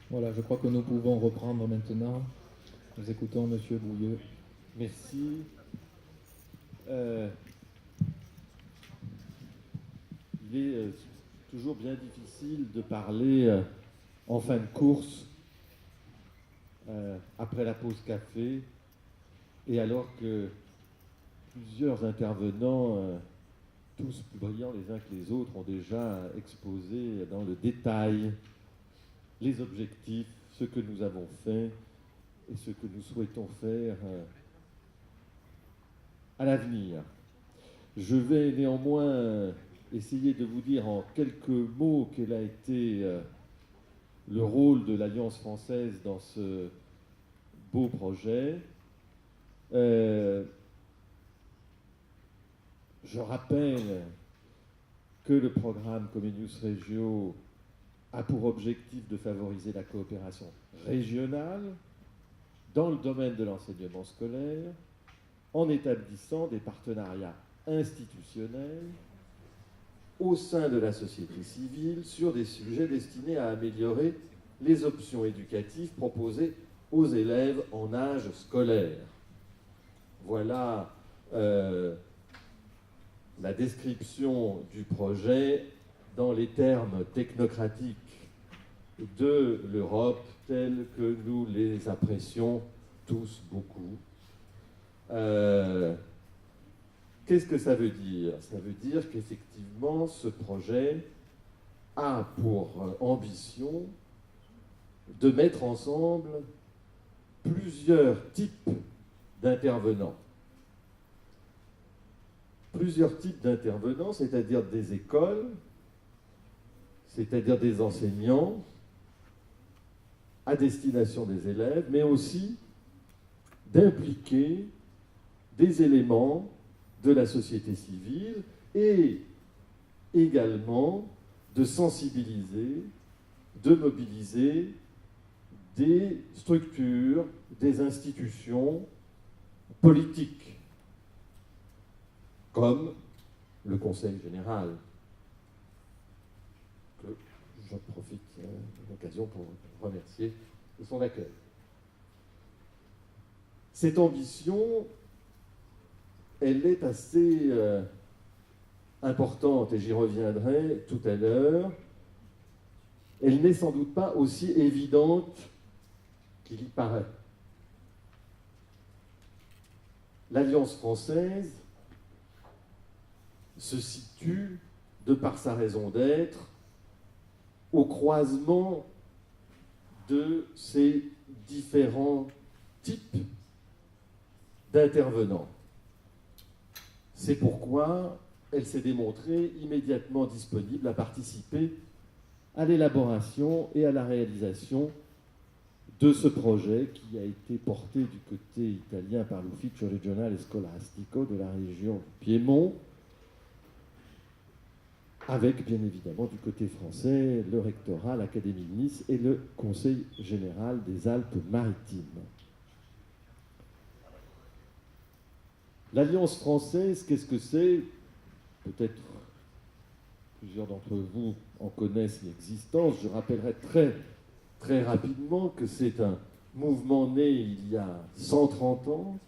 Voilà, je crois que nous pouvons reprendre maintenant. Nous écoutons Monsieur Bouilleux. Merci. Il est toujours bien difficile de parler en fin de course, après la pause café, et alors que plusieurs intervenants, tous plus brillants les uns que les autres, ont déjà exposé dans le détail les objectifs, ce que nous avons fait et ce que nous souhaitons faire à l'avenir. Je vais néanmoins essayer de vous dire en quelques mots quel a été le rôle de l'Alliance française dans ce beau projet. Je rappelle que le programme Comenius Regio a pour objectif de favoriser la coopération régionale dans le domaine de l'enseignement scolaire, en établissant des partenariats institutionnels au sein de la société civile sur des sujets destinés à améliorer les options éducatives proposées aux élèves en âge scolaire. Voilà la description du projet dans les termes technocratiques de l'Europe tels que nous les apprécions tous beaucoup. Qu'est-ce que ça veut dire? Ça veut dire qu'effectivement, ce projet a pour ambition de mettre ensemble plusieurs types d'intervenants. Plusieurs types d'intervenants, c'est-à-dire des écoles, c'est-à-dire des enseignants, à destination des élèves, mais aussi d'impliquer des éléments de la société civile et également de sensibiliser, de mobiliser des structures, des institutions politiques, comme le Conseil général, que je profite de l'occasion pour remercier de son accueil. Cette ambition, elle est assez importante, et j'y reviendrai tout à l'heure. Elle n'est sans doute pas aussi évidente qu'il y paraît. L'Alliance française se situe, de par sa raison d'être, au croisement de ces différents types d'intervenants. C'est pourquoi elle s'est démontrée immédiatement disponible à participer à l'élaboration et à la réalisation de ce projet qui a été porté du côté italien par l'Ufficio Regionale Scolastico de la région du Piémont, avec bien évidemment du côté français le rectorat, l'Académie de Nice et le Conseil général des Alpes-Maritimes. L'Alliance française, qu'est-ce que c'est? Peut-être plusieurs d'entre vous en connaissent l'existence. Je rappellerai très rapidement que c'est un mouvement né il y a 130 ans.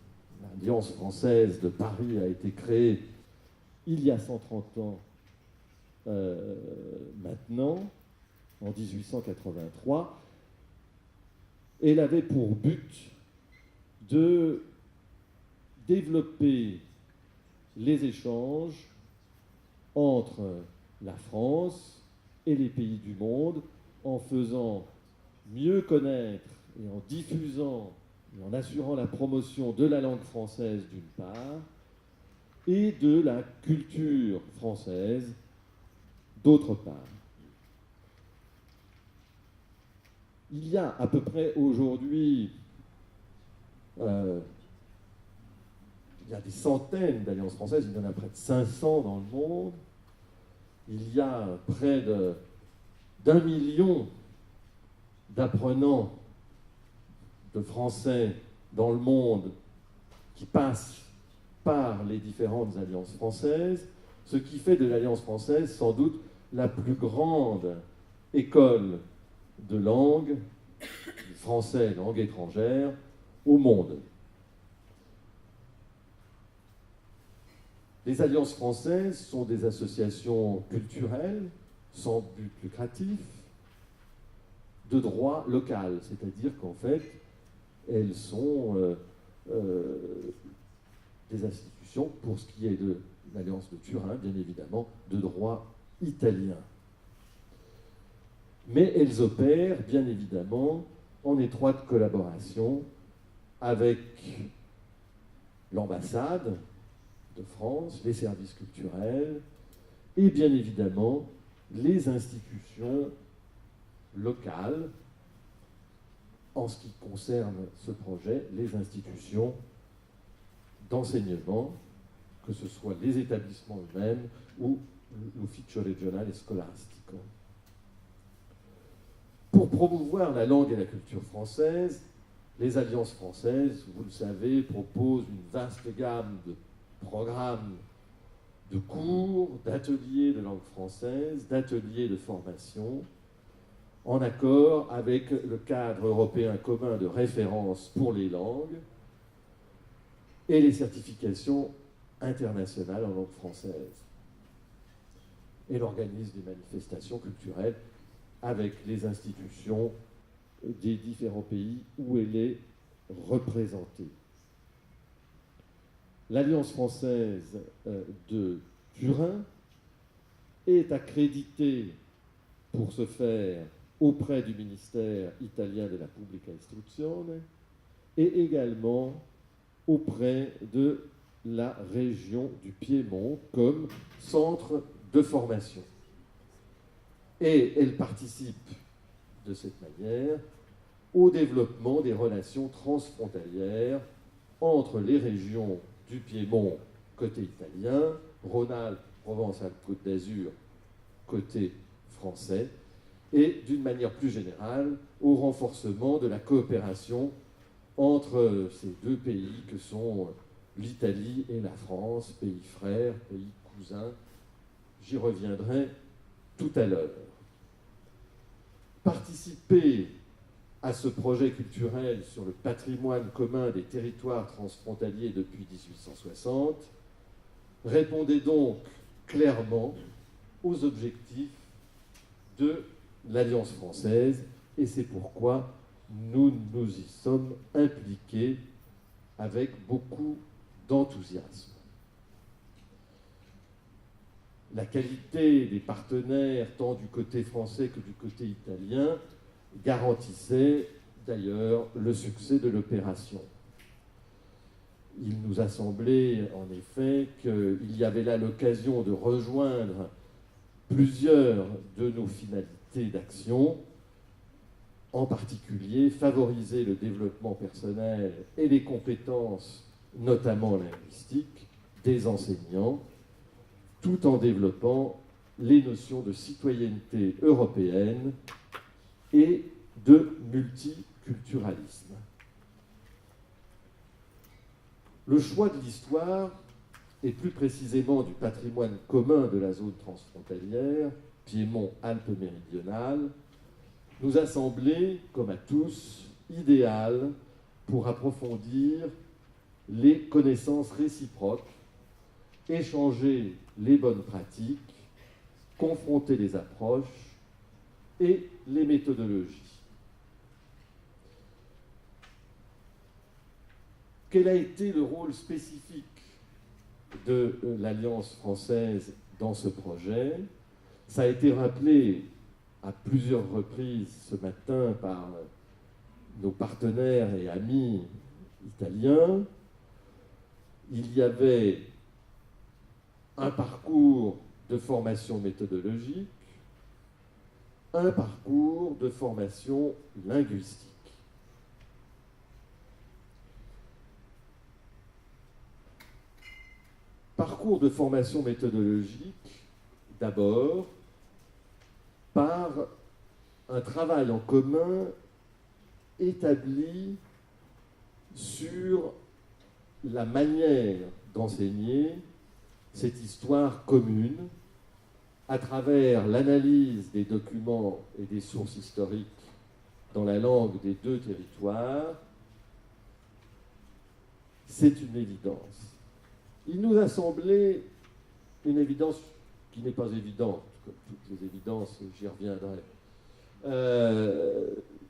L'Alliance française de Paris a été créée il y a 130 ans maintenant, en 1883. Elle avait pour but de développer les échanges entre la France et les pays du monde en faisant mieux connaître et en diffusant et en assurant la promotion de la langue française d'une part et de la culture française d'autre part. Il y a à peu près aujourd'hui il y a des centaines d'alliances françaises, il y en a près de 500 dans le monde. Il y a près d'1 million d'apprenants de français dans le monde qui passent par les différentes alliances françaises, ce qui fait de l'Alliance française sans doute la plus grande école de langue du français langue étrangère au monde. Les Alliances françaises sont des associations culturelles sans but lucratif de droit local, c'est-à-dire qu'en fait, elles sont des institutions, pour ce qui est de l'Alliance de Turin, bien évidemment, de droit italien. Mais elles opèrent, bien évidemment, en étroite collaboration avec l'ambassade de France, les services culturels et, bien évidemment, les institutions locales, en ce qui concerne ce projet, les institutions d'enseignement, que ce soit les établissements eux-mêmes ou l'Ufficio Regionale Scolastico. Pour promouvoir la langue et la culture française, les Alliances françaises, vous le savez, proposent une vaste gamme de programmes de cours, d'ateliers de langue française, d'ateliers de formation, en accord avec le cadre européen commun de référence pour les langues et les certifications internationales en langue française. Elle organise des manifestations culturelles avec les institutions des différents pays où elle est représentée. L'Alliance française de Turin est accréditée pour ce faire auprès du ministère italien de la Pubblica Istruzione et également auprès de la région du Piémont comme centre de formation. Et elle participe de cette manière au développement des relations transfrontalières entre les régions du Piémont côté italien, Rhône-Alpes, Provence-Alpes-Côte d'Azur côté français, et d'une manière plus générale au renforcement de la coopération entre ces deux pays que sont l'Italie et la France, pays frères, pays cousins. J'y reviendrai tout à l'heure. Participer à ce projet culturel sur le patrimoine commun des territoires transfrontaliers depuis 1860 répondait donc clairement aux objectifs de l'Alliance française, et c'est pourquoi nous nous y sommes impliqués avec beaucoup d'enthousiasme. La qualité des partenaires, tant du côté français que du côté italien, garantissait d'ailleurs le succès de l'opération. Il nous a semblé en effet qu'il y avait là l'occasion de rejoindre plusieurs de nos finalités d'action, en particulier favoriser le développement personnel et les compétences, notamment linguistiques, des enseignants, tout en développant les notions de citoyenneté européenne et de multiculturalisme. Le choix de l'histoire, et plus précisément du patrimoine commun de la zone transfrontalière, Piémont-Alpes-Méridionales, nous a semblé, comme à tous, idéal pour approfondir les connaissances réciproques, échanger les bonnes pratiques, confronter les approches et les méthodologies. Quel a été le rôle spécifique de l'Alliance française dans ce projet? Ça a été rappelé à plusieurs reprises ce matin par nos partenaires et amis italiens. Il y avait un parcours de formation méthodologique, un parcours de formation linguistique. Parcours de formation méthodologique, d'abord, par un travail en commun établi sur la manière d'enseigner cette histoire commune à travers l'analyse des documents et des sources historiques dans la langue des deux territoires, c'est une évidence. Il nous a semblé une évidence qui n'est pas évidente, comme toutes les évidences, j'y reviendrai.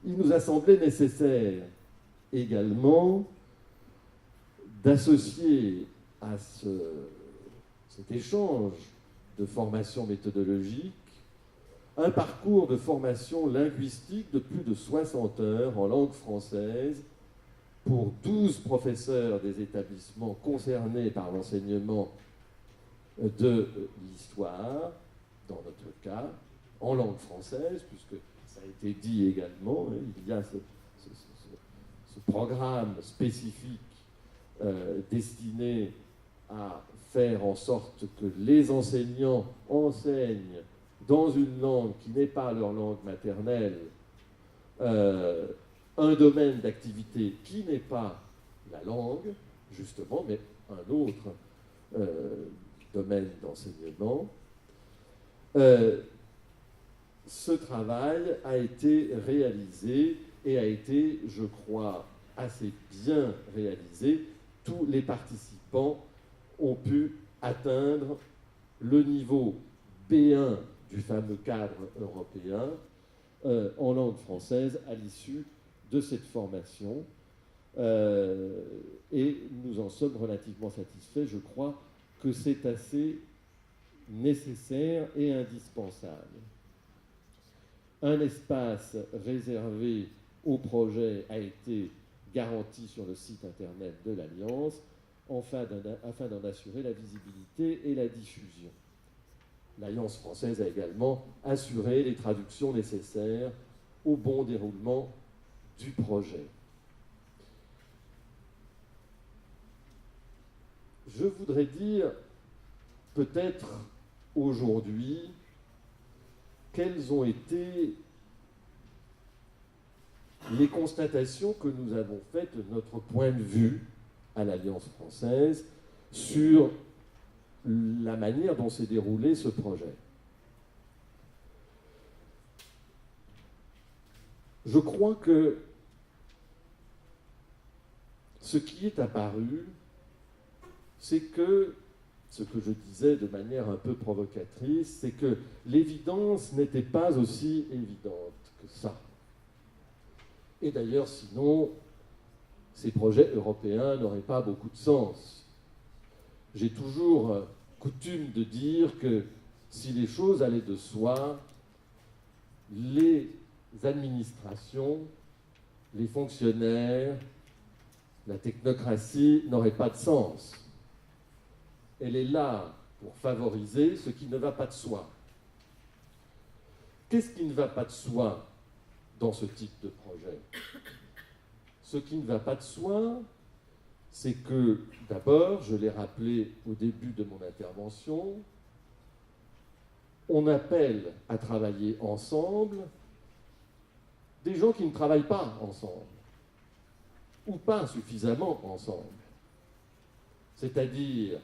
Il nous a semblé nécessaire également d'associer à cet échange de formation méthodologique un parcours de formation linguistique de plus de 60 heures en langue française pour 12 professeurs des établissements concernés par l'enseignement de l'histoire, dans notre cas, en langue française, puisque ça a été dit également, il y a ce programme spécifique destiné à faire en sorte que les enseignants enseignent dans une langue qui n'est pas leur langue maternelle, un domaine d'activité qui n'est pas la langue, justement, mais un autre domaine d'enseignement. Ce travail a été réalisé et a été, je crois, assez bien réalisé. Tous les participants ont pu atteindre le niveau B1 du fameux cadre européen en langue française à l'issue de cette formation. Et nous en sommes relativement satisfaits. Je crois que c'est assez nécessaire et indispensable. Un espace réservé au projet a été garanti sur le site internet de l'Alliance afin d'en assurer la visibilité et la diffusion. L'Alliance française a également assuré les traductions nécessaires au bon déroulement du projet. Je voudrais dire peut-être aujourd'hui quelles ont été les constatations que nous avons faites de notre point de vue à l'Alliance française sur la manière dont s'est déroulé ce projet. Je crois que ce qui est apparu, c'est que, ce que je disais de manière un peu provocatrice, c'est que l'évidence n'était pas aussi évidente que ça. Et d'ailleurs, sinon, ces projets européens n'auraient pas beaucoup de sens. J'ai toujours coutume de dire que si les choses allaient de soi, les administrations, les fonctionnaires, la technocratie n'auraient pas de sens. Elle est là pour favoriser ce qui ne va pas de soi. Qu'est-ce qui ne va pas de soi dans ce type de projet? Ce qui ne va pas de soi, c'est que, d'abord, je l'ai rappelé au début de mon intervention, on appelle à travailler ensemble des gens qui ne travaillent pas ensemble, ou pas suffisamment ensemble. C'est-à-dire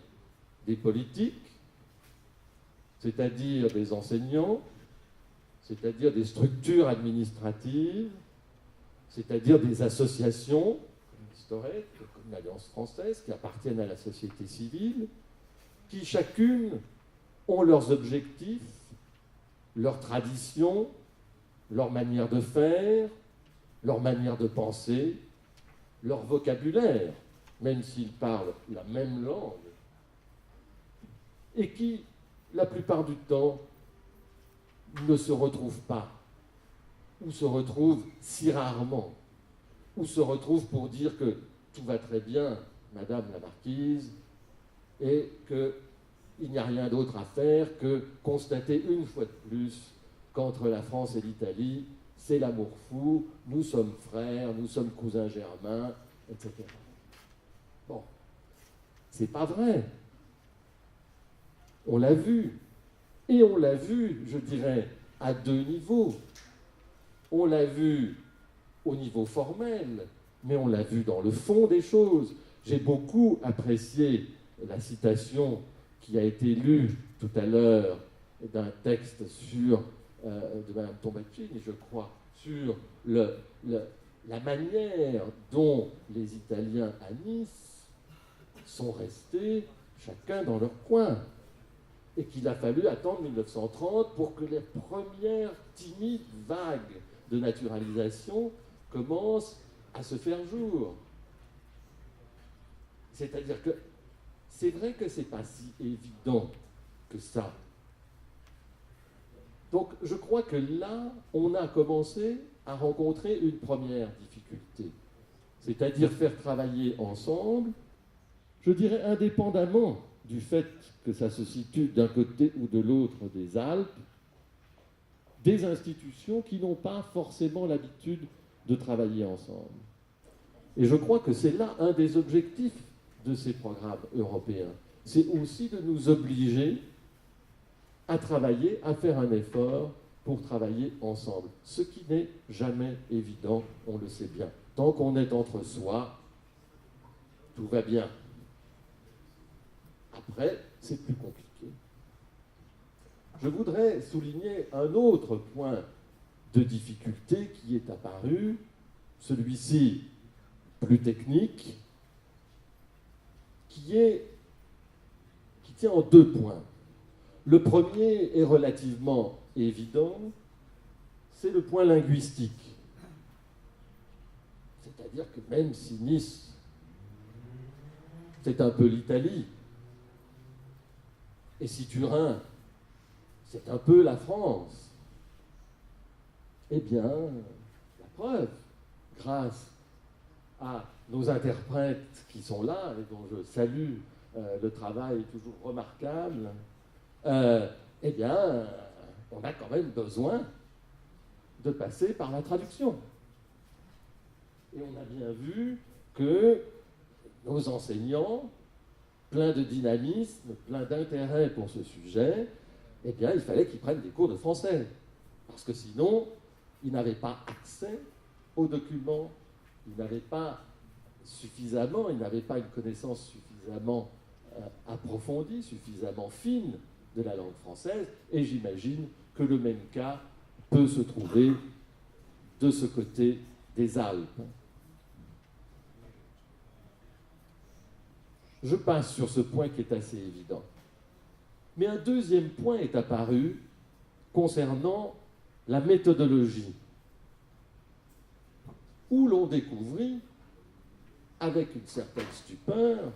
des politiques, c'est-à-dire des enseignants, c'est-à-dire des structures administratives, c'est-à-dire des associations historiques, comme l'Alliance française, qui appartiennent à la société civile, qui chacune ont leurs objectifs, leurs traditions, leur manière de faire, leur manière de penser, leur vocabulaire, même s'ils parlent la même langue, et qui, la plupart du temps, ne se retrouvent pas, ou se retrouvent si rarement, ou se retrouvent pour dire que tout va très bien, Madame la Marquise, et qu'il n'y a rien d'autre à faire que constater une fois de plus qu'entre la France et l'Italie, c'est l'amour fou, nous sommes frères, nous sommes cousins germains, etc. Bon, c'est pas vrai. On l'a vu. Et on l'a vu, je dirais, à deux niveaux. On l'a vu au niveau formel, mais on l'a vu dans le fond des choses. J'ai beaucoup apprécié la citation qui a été lue tout à l'heure d'un texte de Mme Tombacini, je crois, sur la manière dont les Italiens à Nice sont restés chacun dans leur coin. Et qu'il a fallu attendre 1930 pour que les premières timides vagues de naturalisation commencent à se faire jour. C'est-à-dire que c'est vrai que c'est pas si évident que ça. Donc je crois que là, on a commencé à rencontrer une première difficulté. C'est-à-dire faire travailler ensemble, je dirais indépendamment du fait que ça se situe d'un côté ou de l'autre des Alpes, des institutions qui n'ont pas forcément l'habitude de travailler ensemble. Et je crois que c'est là un des objectifs de ces programmes européens. C'est aussi de nous obliger à travailler, à faire un effort pour travailler ensemble. Ce qui n'est jamais évident, on le sait bien. Tant qu'on est entre soi, tout va bien. Après, c'est plus compliqué. Je voudrais souligner un autre point de difficulté qui est apparu, celui-ci plus technique, qui tient en deux points. Le premier est relativement évident, c'est le point linguistique. C'est-à-dire que même si Nice, c'est un peu l'Italie, et si Turin, c'est un peu la France, eh bien, la preuve, grâce à nos interprètes qui sont là, et dont je salue le travail toujours remarquable, eh bien, on a quand même besoin de passer par la traduction. Et on a bien vu que nos enseignants, pleins de dynamisme, pleins d'intérêt pour ce sujet, eh bien, il fallait qu'ils prennent des cours de français. Parce que sinon, ils n'avaient pas accès aux documents, ils n'avaient pas suffisamment, ils n'avaient pas une connaissance suffisamment approfondie, suffisamment fine de la langue française, et j'imagine que le même cas peut se trouver de ce côté des Alpes. Je passe sur ce point qui est assez évident. Mais un deuxième point est apparu concernant la méthodologie, où l'on découvrit, avec une certaine stupeur,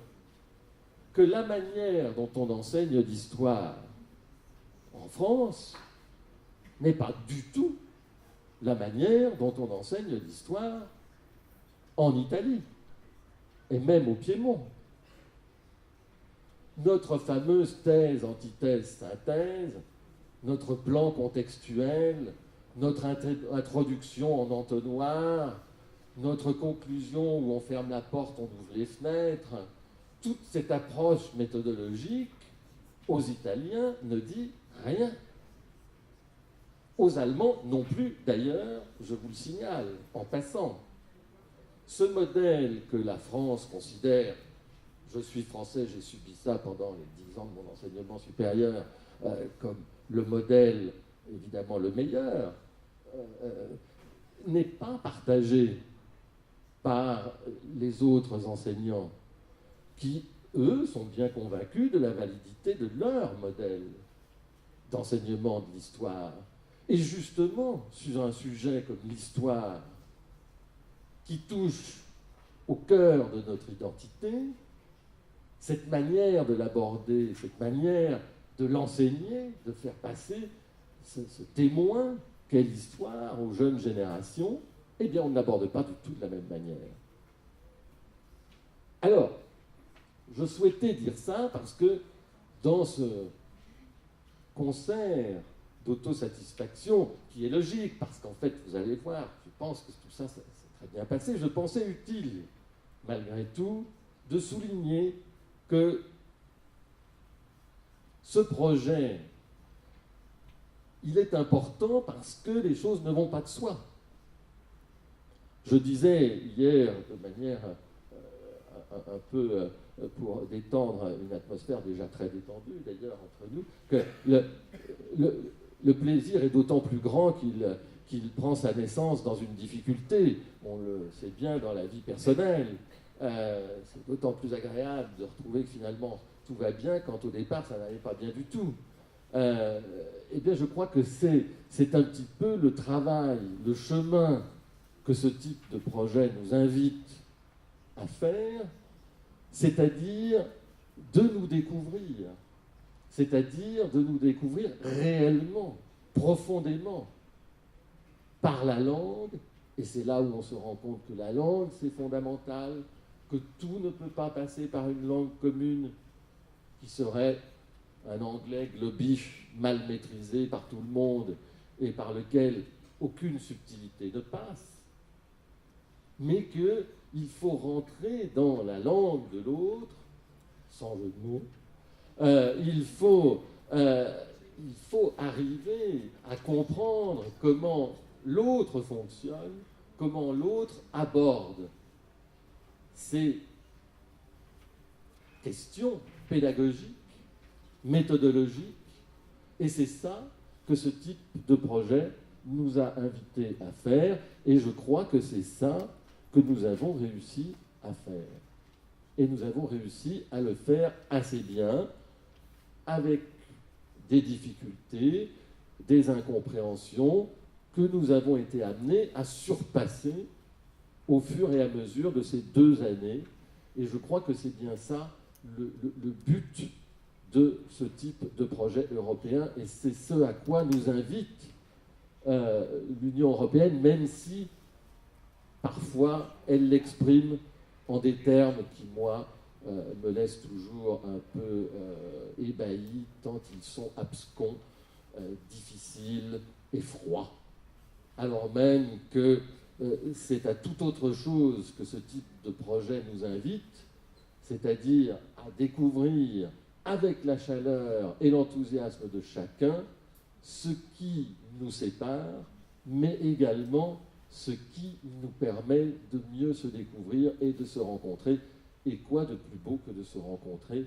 que la manière dont on enseigne l'histoire en France n'est pas du tout la manière dont on enseigne l'histoire en Italie, et même au Piémont. Notre fameuse thèse, antithèse, synthèse, notre plan contextuel, notre introduction en entonnoir, notre conclusion où on ferme la porte, on ouvre les fenêtres, toute cette approche méthodologique, aux Italiens, ne dit rien. Aux Allemands non plus, d'ailleurs, je vous le signale, en passant. Ce modèle que la France considère, je suis français, j'ai subi ça pendant les 10 ans de mon enseignement supérieur, comme le modèle, évidemment, le meilleur, n'est pas partagé par les autres enseignants qui, eux, sont bien convaincus de la validité de leur modèle d'enseignement de l'histoire. Et justement, sur un sujet comme l'histoire, qui touche au cœur de notre identité, cette manière de l'aborder, cette manière de l'enseigner, de faire passer ce témoin qu'est l'histoire aux jeunes générations, eh bien, on ne l'aborde pas du tout de la même manière. Alors, je souhaitais dire ça parce que dans ce concert d'autosatisfaction, qui est logique, parce qu'en fait, vous allez voir, je pense que tout ça s'est très bien passé, je pensais utile, malgré tout, de souligner que ce projet, il est important parce que les choses ne vont pas de soi. Je disais hier, de manière un peu pour détendre une atmosphère déjà très détendue d'ailleurs entre nous, que le plaisir est d'autant plus grand qu'il prend sa naissance dans une difficulté. On le sait bien dans la vie personnelle. C'est d'autant plus agréable de retrouver que finalement tout va bien quand au départ ça n'allait pas bien du tout. Eh bien, je crois que c'est un petit peu le travail, le chemin que ce type de projet nous invite à faire, c'est-à-dire de nous découvrir, c'est-à-dire de nous découvrir réellement, profondément, par la langue, et c'est là où on se rend compte que la langue, c'est fondamental, que tout ne peut pas passer par une langue commune qui serait un anglais globiche mal maîtrisé par tout le monde et par lequel aucune subtilité ne passe, mais qu'il faut rentrer dans la langue de l'autre, sans jeu de mots, il faut arriver à comprendre comment l'autre fonctionne, comment l'autre aborde ces questions pédagogiques, méthodologiques, et c'est ça que ce type de projet nous a invités à faire, et je crois que c'est ça que nous avons réussi à faire. Et nous avons réussi à le faire assez bien, avec des difficultés, des incompréhensions que nous avons été amenés à surpasser au fur et à mesure de ces 2 années. Et je crois que c'est bien ça le but de ce type de projet européen, et c'est ce à quoi nous invite l'Union européenne, même si parfois elle l'exprime en des termes qui, moi, me laissent toujours un peu ébahi, tant ils sont abscons, difficiles et froids. Alors même que c'est à toute autre chose que ce type de projet nous invite, c'est-à-dire à découvrir avec la chaleur et l'enthousiasme de chacun ce qui nous sépare, mais également ce qui nous permet de mieux se découvrir et de se rencontrer. Et quoi de plus beau que de se rencontrer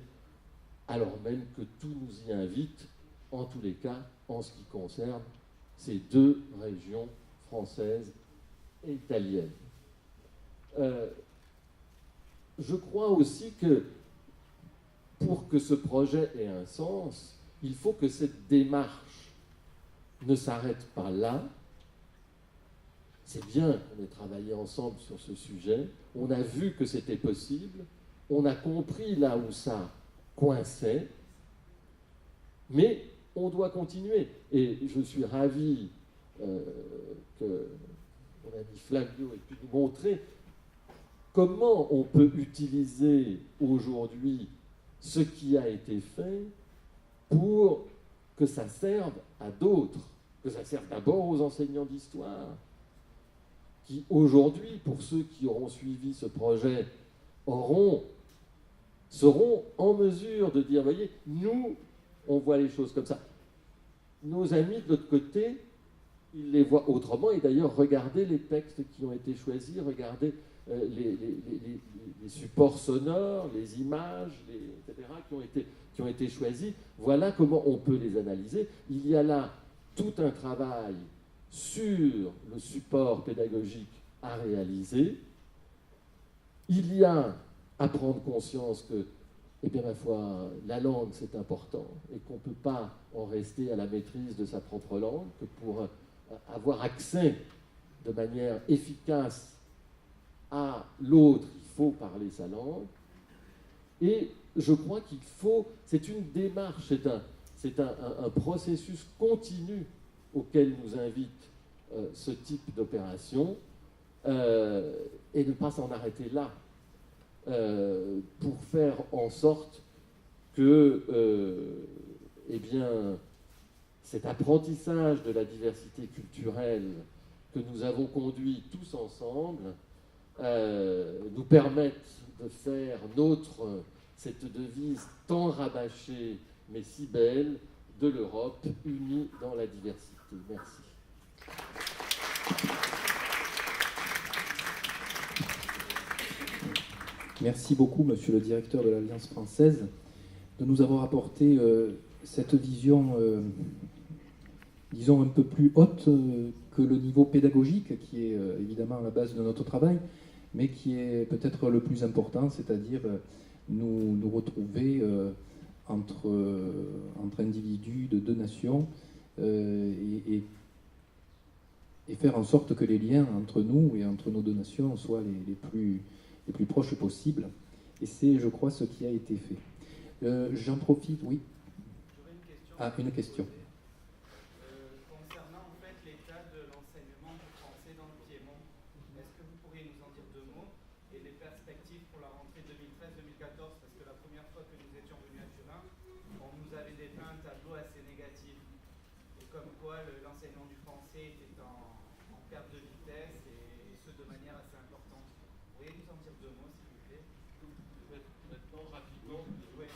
alors même que tout nous y invite, en tous les cas, en ce qui concerne ces 2 régions françaises et italiennes. Je crois aussi que pour que ce projet ait un sens, il faut que cette démarche ne s'arrête pas là. C'est bien qu'on ait travaillé ensemble sur ce sujet, on a vu que c'était possible, on a compris là où ça coinçait, mais on doit continuer. Et je suis ravi que mon ami Flavio ait pu nous montrer comment on peut utiliser aujourd'hui ce qui a été fait pour que ça serve à d'autres, que ça serve d'abord aux enseignants d'histoire, qui aujourd'hui, pour ceux qui auront suivi ce projet, seront en mesure de dire, voyez, nous, on voit les choses comme ça. Nos amis de l'autre côté, ils les voient autrement, et d'ailleurs, regardez les textes qui ont été choisis, regardez les supports sonores, les images, etc., qui ont été choisis. Voilà comment on peut les analyser. Il y a là tout un travail sur le support pédagogique à réaliser. Il y a à prendre conscience que, eh bien, ma foi, la langue, c'est important, et qu'on ne peut pas en rester à la maîtrise de sa propre langue, que pour avoir accès de manière efficace à l'autre, il faut parler sa langue. Et je crois qu'il faut, c'est une démarche, c'est un processus continu auquel nous invite ce type d'opération, et ne pas s'en arrêter là, pour faire en sorte que eh bien, cet apprentissage de la diversité culturelle que nous avons conduit tous ensemble nous permette de faire nôtre cette devise tant rabâchée mais si belle de l'Europe unie dans la diversité. Merci. Merci beaucoup, monsieur le directeur de l'Alliance française, de nous avoir apporté cette vision disons, un peu plus haute que le niveau pédagogique, qui est évidemment la base de notre travail, mais qui est peut-être le plus important, c'est-à-dire nous retrouver entre individus de deux nations et faire en sorte que les liens entre nous et entre nos deux nations soient les plus proches possibles. Et c'est, je crois, ce qui a été fait. J'en profite, oui. J'aurais une question. Ah, une question. Concernant en fait l'état de l'enseignement du français dans le Piémont, est-ce que vous pourriez nous en dire deux mots et les perspectives pour la rentrée 2013-2014? Parce que la première fois que nous étions venus à Turin, on nous avait dépeint un tableau assez négatif. Et comme quoi l'enseignement du français était en perte de vitesse et ce de manière assez importante. Vous pourriez nous en dire deux mots s'il vous plaît? Maintenant, rapidement. Oui.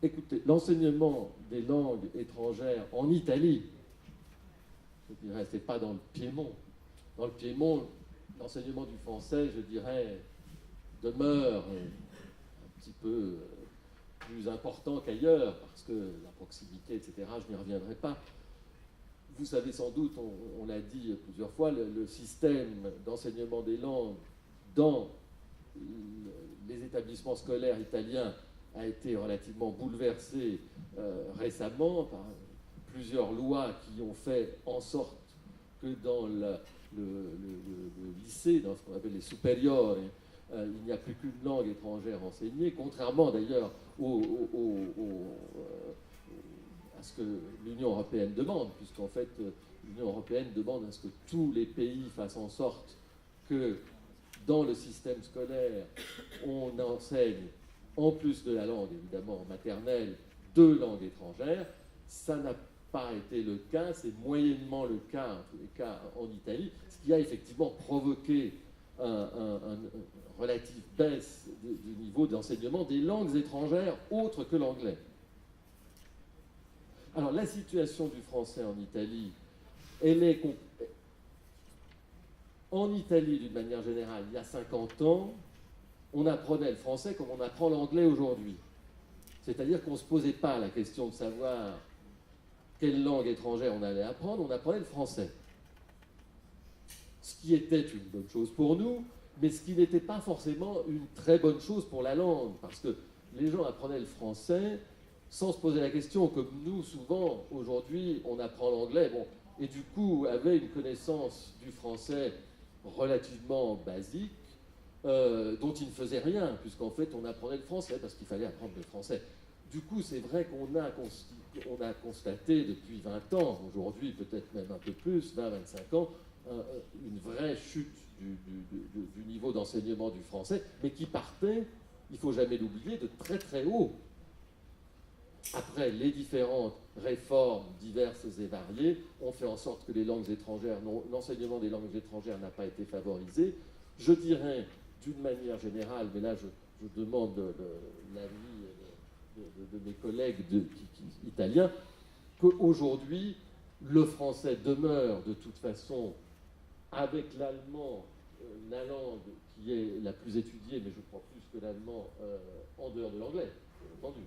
Écoutez, l'enseignement des langues étrangères en Italie, je dirais, c'est pas dans le Piémont. Dans le Piémont, l'enseignement du français, je dirais, demeure un petit peu plus important qu'ailleurs, parce que la proximité, etc., je n'y reviendrai pas. Vous savez sans doute, on l'a dit plusieurs fois, le système d'enseignement des langues dans les établissements scolaires italiens a été relativement bouleversé récemment par plusieurs lois qui ont fait en sorte que dans le lycée, dans ce qu'on appelle les superiori, il n'y a plus qu'une langue étrangère enseignée, contrairement d'ailleurs à ce que l'Union européenne demande, puisqu'en fait l'Union européenne demande à ce que tous les pays fassent en sorte que dans le système scolaire, on enseigne, en plus de la langue évidemment maternelle, deux langues étrangères. Ça n'a pas été le cas, c'est moyennement le cas, en tous les cas en Italie, ce qui a effectivement provoqué une relative baisse du niveau d'enseignement des langues étrangères autres que l'anglais. Alors la situation du français en Italie, elle est... En Italie, d'une manière générale, il y a 50 ans, on apprenait le français comme on apprend l'anglais aujourd'hui. C'est-à-dire qu'on ne se posait pas la question de savoir quelle langue étrangère on allait apprendre, on apprenait le français. Ce qui était une bonne chose pour nous, mais ce qui n'était pas forcément une très bonne chose pour la langue, parce que les gens apprenaient le français sans se poser la question, comme nous, souvent, aujourd'hui, on apprend l'anglais, bon, et du coup, avaient une connaissance du français relativement basique, dont il ne faisait rien, puisqu'en fait, on apprenait le français, parce qu'il fallait apprendre le français. Du coup, c'est vrai qu'on a constaté depuis 20 ans, aujourd'hui peut-être même un peu plus, 20-25 ans, une vraie chute du niveau d'enseignement du français, mais qui partait, il ne faut jamais l'oublier, de très très haut. Après, les différentes réformes diverses et variées ont fait en sorte que les langues étrangères, l'enseignement des langues étrangères n'a pas été favorisé. Je dirais, d'une manière générale, mais là je demande l'avis de mes collègues italiens, qu'aujourd'hui, le français demeure de toute façon, avec l'allemand, la langue qui est la plus étudiée, mais je crois plus que l'allemand, en dehors de l'anglais, bien entendu.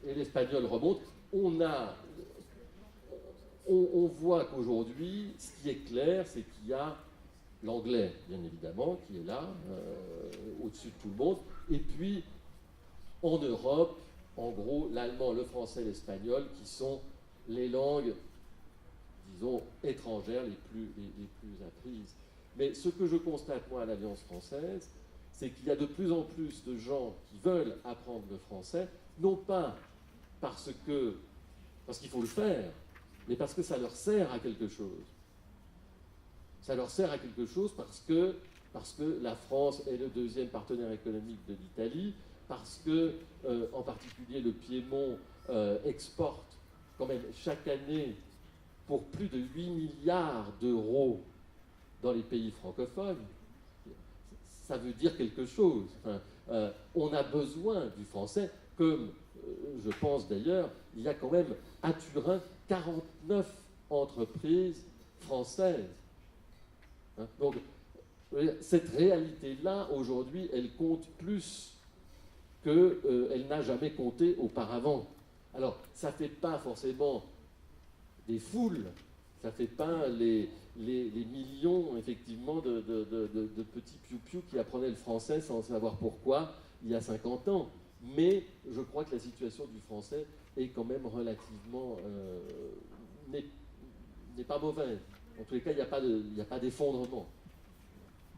Et l'espagnol remonte. On voit qu'aujourd'hui, ce qui est clair, c'est qu'il y a l'anglais, bien évidemment, qui est là, au-dessus de tout le monde, et puis en Europe, en gros, l'allemand, le français, l'espagnol, qui sont les langues, disons, étrangères les plus apprises. Mais ce que je constate, moi, à l'Alliance française, c'est qu'il y a de plus en plus de gens qui veulent apprendre le français, non pas parce qu'il faut le faire, mais parce que ça leur sert à quelque chose. Ça leur sert à quelque chose parce que la France est le deuxième partenaire économique de l'Italie, parce que, en particulier, le Piémont exporte quand même chaque année pour plus de 8 milliards d'euros dans les pays francophones. Ça veut dire quelque chose. Enfin, on a besoin du français, comme je pense d'ailleurs, il y a quand même à Turin 49 entreprises françaises. Donc, cette réalité-là, aujourd'hui, elle compte plus qu'elle n'a jamais compté auparavant. Alors, ça ne fait pas forcément des foules, ça ne fait pas les millions, effectivement, de petits piou-piou qui apprenaient le français sans savoir pourquoi il y a 50 ans. Mais je crois que la situation du français est quand même relativement... n'est pas mauvaise. En tous les cas, il n'y a pas d'effondrement.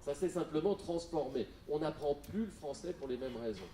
Ça s'est simplement transformé. On n'apprend plus le français pour les mêmes raisons.